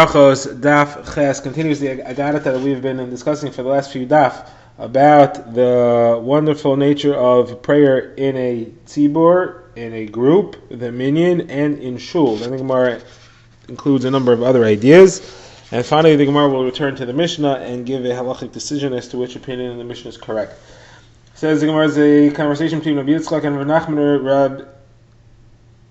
Brachos Daf Ches continues the agarata that we've been discussing for the last few daf about the wonderful nature of prayer in a tzibur, in a group, the minyan, and in shul. The Gemara includes a number of other ideas. And finally, the Gemara will return to the Mishnah and give a halachic decision as to which opinion in the Mishnah is correct. It says the Gemara is a conversation between Rabbi Yitzchak and Rav Nachman.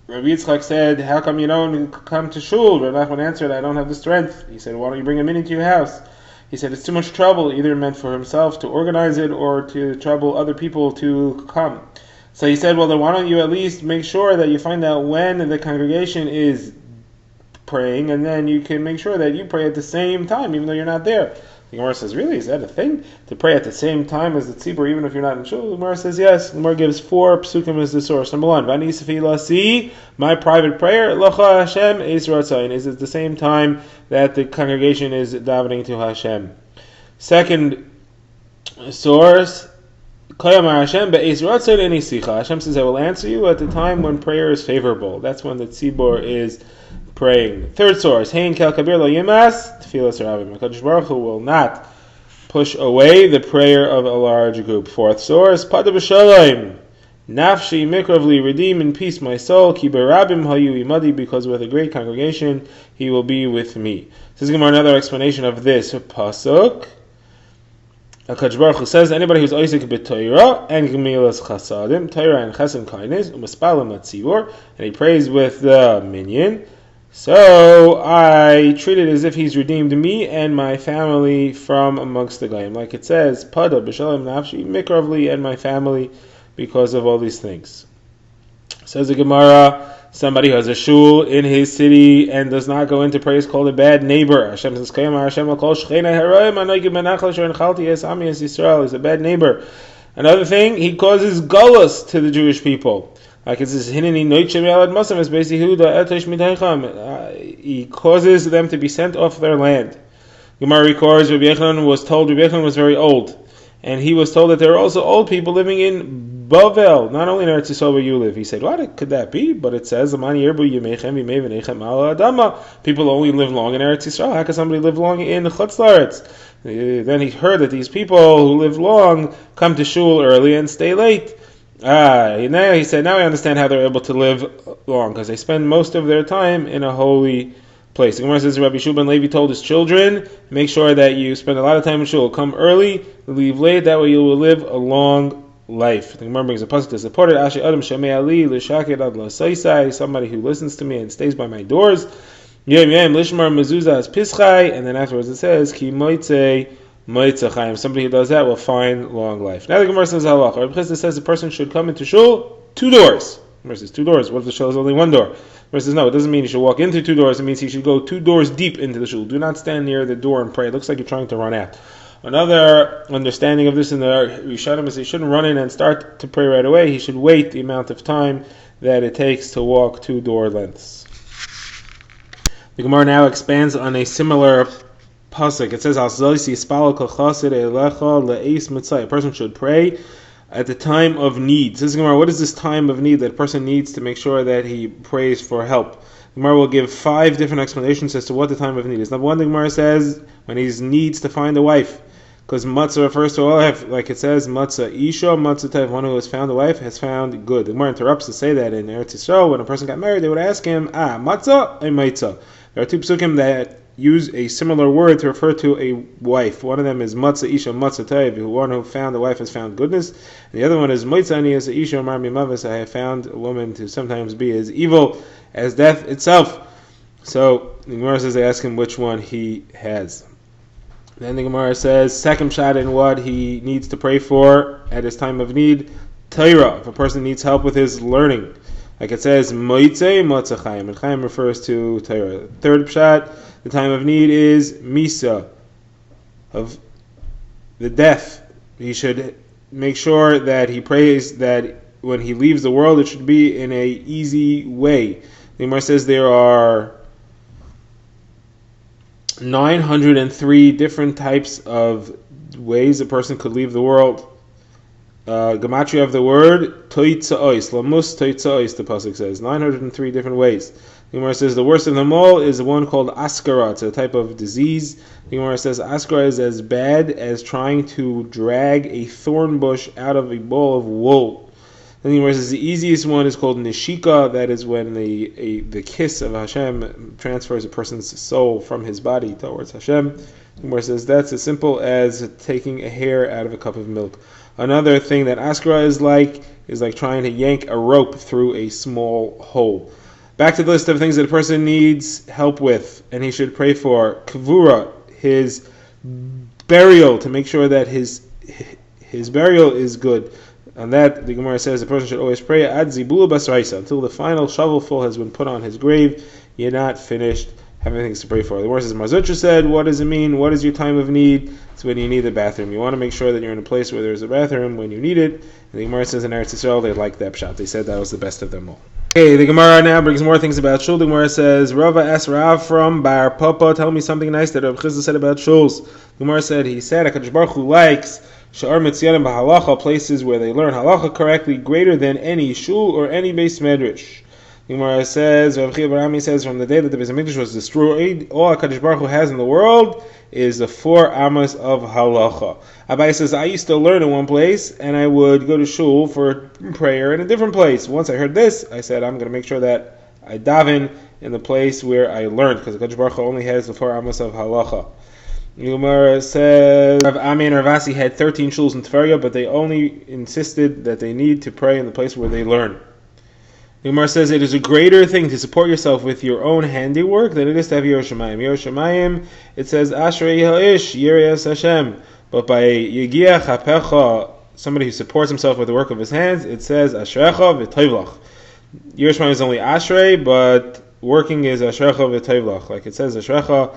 Rabbi Yitzchak said, "How come you don't come to shul?" Rav Nachman answered, "I don't have the strength." He said, "Why don't you bring him into your house?" He said, "It's too much trouble, either meant for himself to organize it or to trouble other people to come." So he said, "Well, then why don't you at least make sure that you find out when the congregation is praying, and then you can make sure that you pray at the same time, even though you're not there." The Gemara says, "Really? Is that a thing? To pray at the same time as the tzibur, even if you're not in shul?" The Gemara says, "Yes." The Gemara gives 4 psukim as the source. Number 1, Vani Sefila Si, my private prayer, Locha Hashem Eis Ratzayin, is at the same time that the congregation is davening to Hashem. Second source, Koyamar Hashem Be'eis Ratzayin Eni Sicha. Hashem says, "I will answer you at the time when prayer is favorable." That's when the tzibur is praying. Third source, Hein Kel Kabir Lo Yimas Tfilas Rabim. HaKadosh Baruch Hu will not push away the prayer of a large group. Fourth source, Pada B'Shalom Nafshi Mikravli, redeem in peace my soul, Ki Berabim Hayu Imadi, because with a great congregation he will be with me. This is another explanation of this pasuk. HaKadosh Baruch Hu says, anybody who's Isaac b'Torah and Gemilas Chasadim, Torah and Chesed kindness, U'Maspalim Atzibur, and he prays with the minyan, so I treat it as if he's redeemed me and my family from amongst the Goyim. Like it says, Pada b'Shalom Nafshi Mikravli, and my family, because of all these things. Says the Gemara, somebody who has a shul in his city and does not go into prayer is called a bad neighbor. Hashem says, Hashem is a bad neighbor. Another thing, he causes gullus to the Jewish people. Like it says, he causes them to be sent off their land. Gemara records Rabbi Yochanan was very old, and he was told that there are also old people living in Bavel, not only in Eretz Yisrael where you live. He said, "What could that be?" But it says, "People only live long in Eretz Yisrael. How can somebody live long in Chutz La'aretz?" Then he heard that these people who live long come to shul early and stay late. Now he said, now I understand how they're able to live long, because they spend most of their time in a holy place. The Gemara says, Rabbi Shua Levi told his children, make sure that you spend a lot of time in shul. Come early, leave late, that way you will live a long life. The Gemara brings a pasuk to support it. Asher Adam Shemei Ali L'Shaked Ad L'Saisai, somebody who listens to me and stays by my doors. Yom Yom Lishmar Mezuzah as Pischai, and then afterwards it says, Ki Moitzei Moitzachayim. Somebody who does that will find long life. Now the Gemara says halach. Rabbi Chizda says the person should come into shul 2 doors. The Gemara says 2 doors. What if the shul is only 1 door? The Gemara says no, it doesn't mean you should walk into 2 doors. It means he should go 2 doors deep into the shul. Do not stand near the door and pray. It looks like you're trying to run out. Another understanding of this in the Rishonim is he shouldn't run in and start to pray right away. He should wait the amount of time that it takes to walk 2 door lengths. The Gemara now expands on a similar pasuk. It says, a person should pray at the time of need. Says Gemara, what is this time of need that a person needs to make sure that he prays for help? Gemara will give 5 different explanations as to what the time of need is. Number 1, the Gemara says when he needs to find a wife, because matzah refers to all life, like it says, matzah isha, matzah tav, one who has found a wife has found good. The Gemara interrupts to say that in Eretz Yisrael, when a person got married, they would ask him, matzah or maitzah? There are 2 psukim that use a similar word to refer to a wife. One of them is matzah isha matzah taiv, one who found a wife has found goodness. And the other one is moitzani as isha mar mimavas, I have found a woman to sometimes be as evil as death itself. So the Gemara says they ask him which one he has. Then the Gemara says second shot in what he needs to pray for at his time of need, Torah, if a person needs help with his learning. Like it says, moitzei matzah chayim, and chayim refers to Torah. Third shot, the time of need is Misa, of the death. He should make sure that he prays that when he leaves the world, it should be in a easy way. The Gemara says there are 903 different types of ways a person could leave the world. Gematria of the word, toitza'ois, lamus toitza'ois, the pasuk says, 903 different ways. The Gemara says the worst of them all is the one called askara. It's a type of disease. The Gemara says askara is as bad as trying to drag a thorn bush out of a ball of wool. Then the Gemara says the easiest one is called nishika. That is when the kiss of Hashem transfers a person's soul from his body towards Hashem. The Gemara says that's as simple as taking a hair out of a cup of milk. Another thing that askara is like trying to yank a rope through a small hole. Back to the list of things that a person needs help with, and he should pray for. Kavura, his burial, to make sure that his burial is good. On that, the Gemara says the person should always pray ad zibula basraisa, until the final shovelful has been put on his grave. You're not finished having things to pray for. The Gemara says, Marzutra said, what does it mean? What is your time of need? It's when you need the bathroom. You want to make sure that you're in a place where there's a bathroom when you need it. And the Gemara says in Eretz Yisrael, they liked that pshat. They said that was the best of them all. Okay, the Gemara now brings more things about shul. The Gemara says, Rava asked Rav from Bar Papa, tell me something nice that Rav Chizda said about shuls. The Gemara said, he said, HaKadosh Baruch Hu likes Sha'ar Mitziyanim b'halacha, places where they learn halacha correctly, greater than any shul or any beis medrash. The Gemara says, Rav Chia Barami says, from the day that the Beis Hamikdash was destroyed, all HaKadosh Baruch Hu has in the world is the 4 amas of halacha. Abai says, I used to learn in one place, and I would go to shul for prayer in a different place. Once I heard this, I said, I'm going to make sure that I daven in the place where I learned, because HaKadosh Baruch Hu only has the 4 amas of halacha. The Gemara says, Rav Ami and Rav Asi had 13 shuls in Tveria, but they only insisted that they need to pray in the place where they learn. The Gemara says it is a greater thing to support yourself with your own handiwork than it is to have Yiras Shamayim. Yiras Shamayim, it says, Ashrei haish Yiras Hashem. But by Yegiach HaPecha, somebody who supports himself with the work of his hands, it says, Ashrecha v'Toivlach. Yiras Shamayim is only Ashrei, but working is Ashrecha v'Toivlach. Like it says, Ashrecha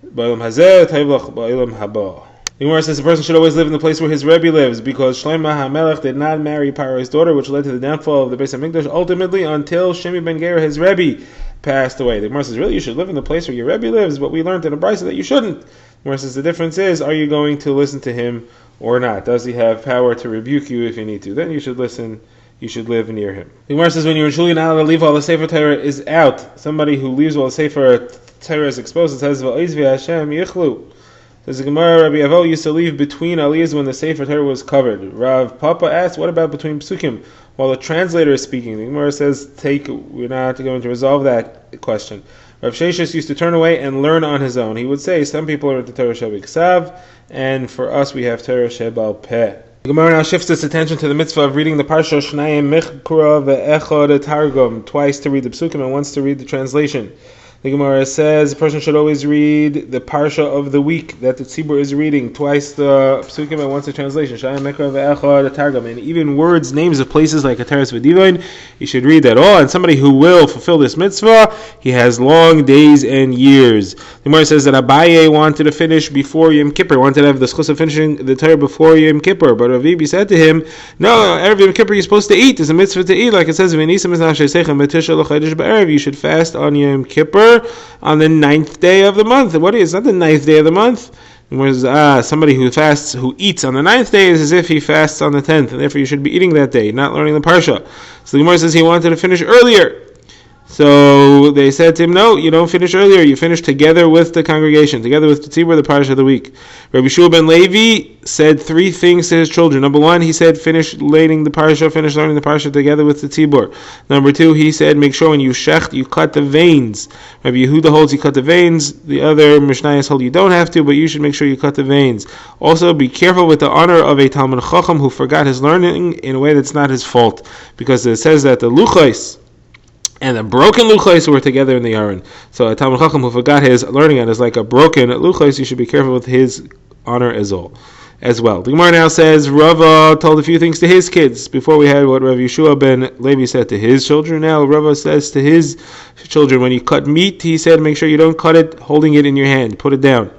ba'olam hazeh, Toivlach ba'olam haba. The Gemara says the person should always live in the place where his Rebbe lives, because Shlomo HaMelech did not marry Paro's daughter, which led to the downfall of the Beis Hamikdash, ultimately until Shemi ben Gera, his Rebbe, passed away. The Gemara says, really, you should live in the place where your Rebbe lives, but we learned in a brisa that you shouldn't. The Gemara says the difference is, are you going to listen to him or not? Does he have power to rebuke you if you need to? Then you should listen. You should live near him. The Gemara says when you're in shul, you're not allowed to leave while the Sefer Torah is out. Somebody who leaves while the Sefer Torah is exposed, it says, V'oizvi Hashem yichlu. Says the Gemara, Rabbi Avo used to leave between aliyahs when the Sefer Torah was covered. Rav Papa asked, what about between psukim? While the translator is speaking, the Gemara says, we're not going to resolve that question. Rav Sheshis used to turn away and learn on his own. He would say, some people are into Torah Shebiksav, and for us we have Torah Shebal Peh. The Gemara now shifts its attention to the mitzvah of reading the Parsha Shnayim Michkura ve'echad Targum, twice to read the psukim and once to read the translation. The Gemara says a person should always read the Parsha of the week that the Tzibur is reading, twice the Psukim and once the translation. Shayim Mekra ve'echad Targum. And even words, names of places like Ataris v'Divain, you should read that all. And somebody who will fulfill this mitzvah, he has long days and years. The Gemara says that Abaye wanted to finish before Yom Kippur, wanted to have the schus of finishing the Torah before Yom Kippur. But Rav Ibi said to him, no, Erev Yom Kippur you're supposed to eat. There's a mitzvah to eat. Like it says, you should fast on Yom Kippur on the 9th day of the month. What is? It's not the 9th day of the month. Somebody who fasts, who eats on the 9th day is as if he fasts on the 10th, and therefore you should be eating that day, not learning the Parsha. So the Gemara says he wanted to finish earlier. So they said to him, no, you don't finish earlier. You finish together with the congregation, together with the tzibur, the Parsha of the week. Rabbi Shua ben Levi said 3 things to his children. Number 1, he said, finish learning the Parsha together with the tzibur. Number 2, he said, make sure when you shecht, you cut the veins. Rabbi Yehuda holds you cut the veins. The other Mishnayos hold you don't have to, but you should make sure you cut the veins. Also, be careful with the honor of a Talmid Chacham who forgot his learning in a way that's not his fault. Because it says that the Luchos and the broken luchos were together in the Aron. So a Talmid Chacham who forgot his learning and is like a broken luchos, you should be careful with his honor as well. The Gemara now says Rava told a few things to his kids. Before we had what Rav Yeshua ben Levi said to his children. Now Rava says to his children, when you cut meat, he said, make sure you don't cut it holding it in your hand. Put it down.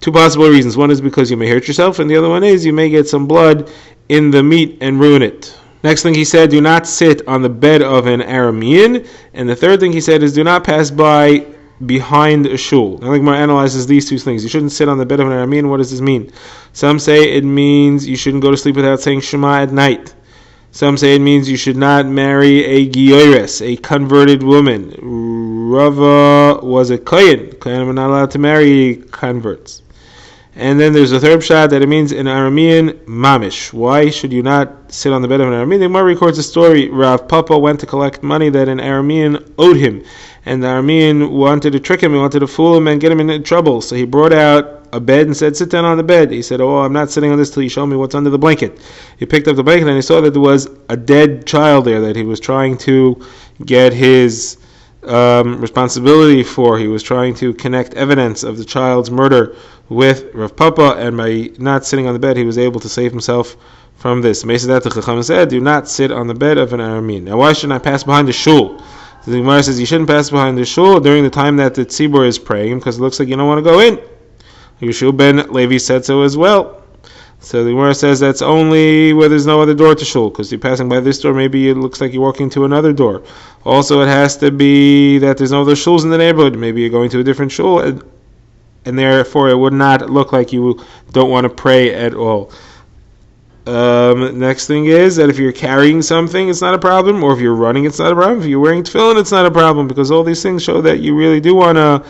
2 possible reasons. One is because you may hurt yourself, and the other one is you may get some blood in the meat and ruin it. Next thing he said, do not sit on the bed of an Aramean. And the third thing he said is do not pass by behind a shul. Now the Gemara analyzes these 2 things. You shouldn't sit on the bed of an Aramean. What does this mean? Some say it means you shouldn't go to sleep without saying Shema at night. Some say it means you should not marry a Giyores, a converted woman. Rava was a kohen. Kohen were not allowed to marry converts. And then there's a third shot that it means in Aramean, mamish. Why should you not sit on the bed of an Aramean? The Gemara records a story. Rav Papa went to collect money that an Aramean owed him. And the Aramean wanted to trick him, he wanted to fool him and get him in trouble. So he brought out a bed and said, sit down on the bed. He said, oh, I'm not sitting on this till you show me what's under the blanket. He picked up the blanket and he saw that there was a dead child there that he was trying to get his responsibility for. He was trying to connect evidence of the child's murder with Rav Papa, and by not sitting on the bed, he was able to save himself from this. Mesadat the Chacham said, do not sit on the bed of an Aramean. Now, why should I pass behind the shul? So the Gemara says you shouldn't pass behind the shul during the time that the tzibur is praying, because it looks like you don't want to go in. Yeshua ben Levi said so as well. So the Gemara says that's only where there's no other door to shul, because you're passing by this door, maybe it looks like you're walking to another door. Also, it has to be that there's no other shuls in the neighborhood. Maybe you're going to a different shul, and therefore it would not look like you don't want to pray at all. Next thing is that if you're carrying something, it's not a problem, or if you're running, it's not a problem. If you're wearing tefillin, it's not a problem, because all these things show that you really do want to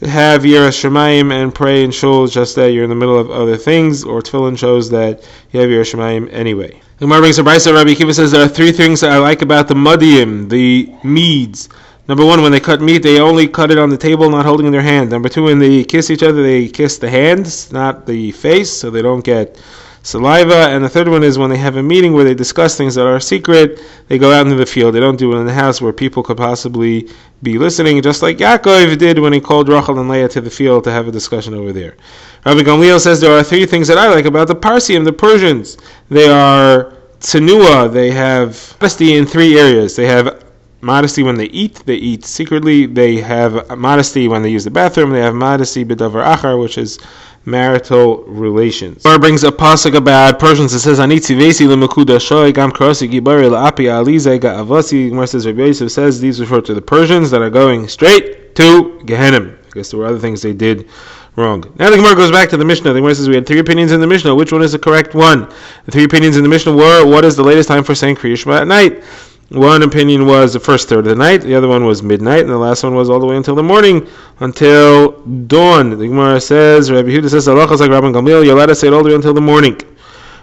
have Yiras Shamayim and pray in shul, just that you're in the middle of other things, or tefillin shows that you have Yiras Shamayim anyway. The Gemara brings a brayso. Rabbi Akiva says there are three things that I like about the Madiim, the Medes. Number one, when they cut meat, they only cut it on the table, not holding in their hand. Number two, when they kiss each other, they kiss the hands, not the face, so they don't get saliva. And the third one is when they have a meeting where they discuss things that are secret, they go out into the field. They don't do it in the house where people could possibly be listening, just like Yaakov did when he called Rachel and Leah to the field to have a discussion over there. Rabbi Gamliel says there are three things that I like about the Parsim, the Persians. They are tzenua, they have modesty in three areas. They have modesty when they eat secretly. They have modesty when they use the bathroom. They have modesty b'davar achar, which is marital relations. Or brings a pasuk about Persians that says, "Ani tzivesi l'mekuda shoy gam karasi gibari la'api alizay ga'avasi." Gemara says, Rabbi Yosef says these refer to the Persians that are going straight to Gehenna. I guess there were other things they did wrong. Now the Gemara goes back to the Mishnah. The Gemara says we had three opinions in the Mishnah. Which one is the correct one? The three opinions in the Mishnah were: what is the latest time for saying Kriya Shema at night? One opinion was the first third of the night, the other one was midnight, and the last one was all the way until the morning, until dawn. The Gemara says, Rabbi Yehuda says, Halachas like Rabban Gamliel, you're allowed to say it all the way until the morning.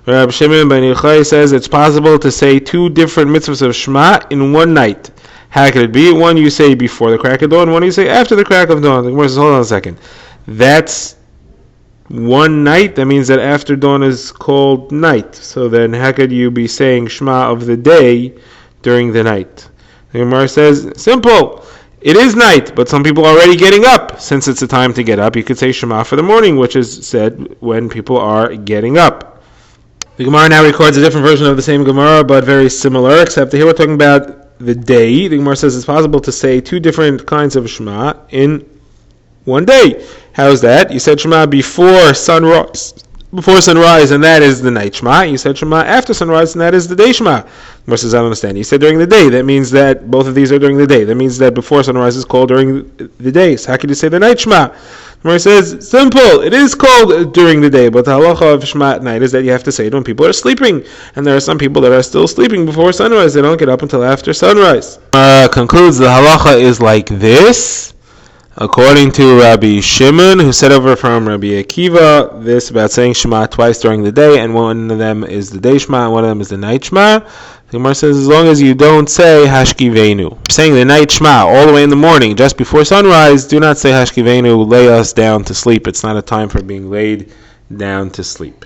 Rabbi Shimon ben Yochai says it's possible to say two different mitzvahs of Shema in one night. How could it be? One you say before the crack of dawn, one you say after the crack of dawn. The Gemara says, hold on a second. That's one night, that means that after dawn is called night. So then how could you be saying Shema of the day during the night? The Gemara says, simple. It is night, but some people are already getting up. Since it's a time to get up, you could say Shema for the morning, which is said when people are getting up. The Gemara now records a different version of the same Gemara, but very similar, except here we're talking about the day. The Gemara says it's possible to say two different kinds of Shema in one day. How's that? You said Shema before sunrise, and that is the night Shema. You said Shema after sunrise, and that is the day Shema. Gemara says, I don't understand. You said during the day. That means that both of these are during the day. That means that before sunrise is called during the day. So how can you say the night Shema? Gemara says, simple. It is called during the day, but the halacha of Shema at night is that you have to say it when people are sleeping. And there are some people that are still sleeping before sunrise. They don't get up until after sunrise. Concludes the halacha is like this. According to Rabbi Shimon, who said over from Rabbi Akiva, this about saying Shema twice during the day, and one of them is the day Shema, and one of them is the night Shema. The Gemara says, as long as you don't say Hashkivenu. Saying the night Shema all the way in the morning, just before sunrise, do not say Hashkivenu, lay us down to sleep. It's not a time for being laid down to sleep.